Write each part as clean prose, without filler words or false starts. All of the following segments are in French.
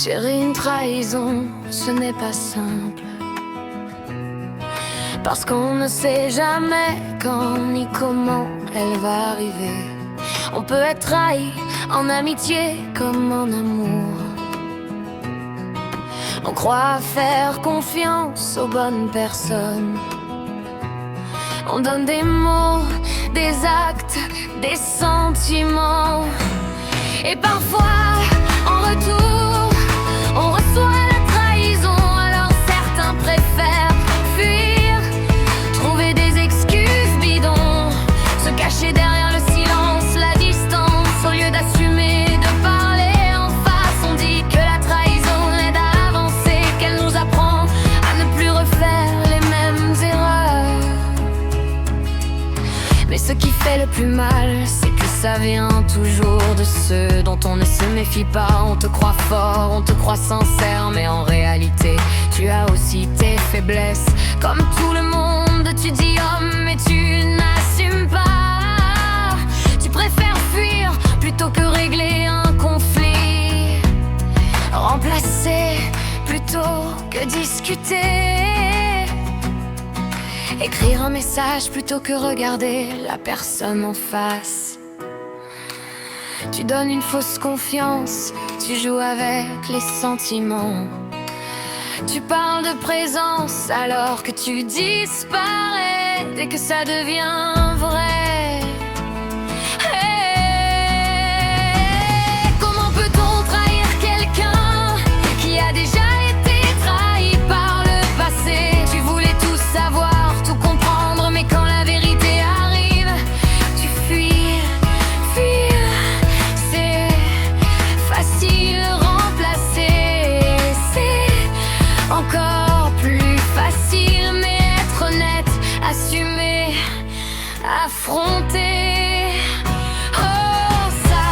Gérer une trahison, ce n'est pas simple, parce qu'on ne sait jamais quand ni comment elle va arriver. On peut être trahi en amitié comme en amour. On croit faire confiance aux bonnes personnes. On donne des mots, des actes, des sentiments. Et parfois, en retour, on reçoit la trahison. Alors certains préfèrent fuir, trouver des excuses bidons, se cacher derrière le silence, la distance. Au lieu d'assumer, de parler en face, on dit que la trahison l'aide à avancer, qu'elle nous apprend à ne plus refaire les mêmes erreurs. Mais ce qui fait le plus mal, c'est que ça vient toujours de ceux dont on ne se méfie pas. On te croit fort, on te croit sincère, mais en réalité, tu as aussi tes faiblesses. Comme tout le monde, tu dis homme, mais tu n'assumes pas. Tu préfères fuir plutôt que régler un conflit, remplacer plutôt que discuter, écrire un message plutôt que regarder la personne en face. Tu donnes une fausse confiance, tu joues avec les sentiments. Tu parles de présence alors que tu disparais dès que ça devient vrai. Hey, comment peut-on trahir quelqu'un qui a déjà été trahi par le passé? Tu voulais tout savoir, tout comprendre, mais quand la vérité arrive, tu fuis, fuis. C'est facile remplacer, c'est encore plus facile, mais être honnête, assumer, affronter. Oh ça,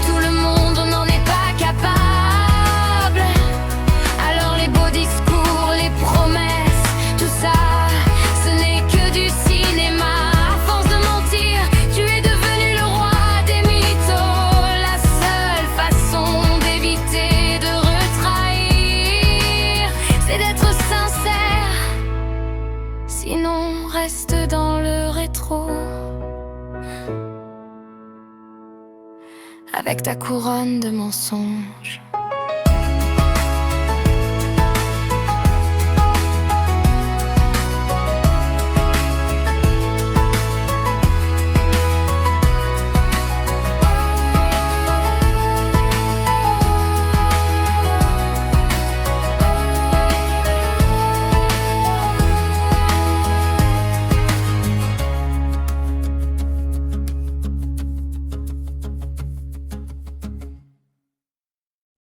tout le monde n'en est pas capable. Alors les beaux discours, les promesses, tout ça, ce n'est que du cinéma. À force de mentir, tu es devenu le roi des mythos. La seule façon d'éviter de retrahir, c'est d'être sincère. Sinon, reste dans le rétro, avec ta couronne de mensonges.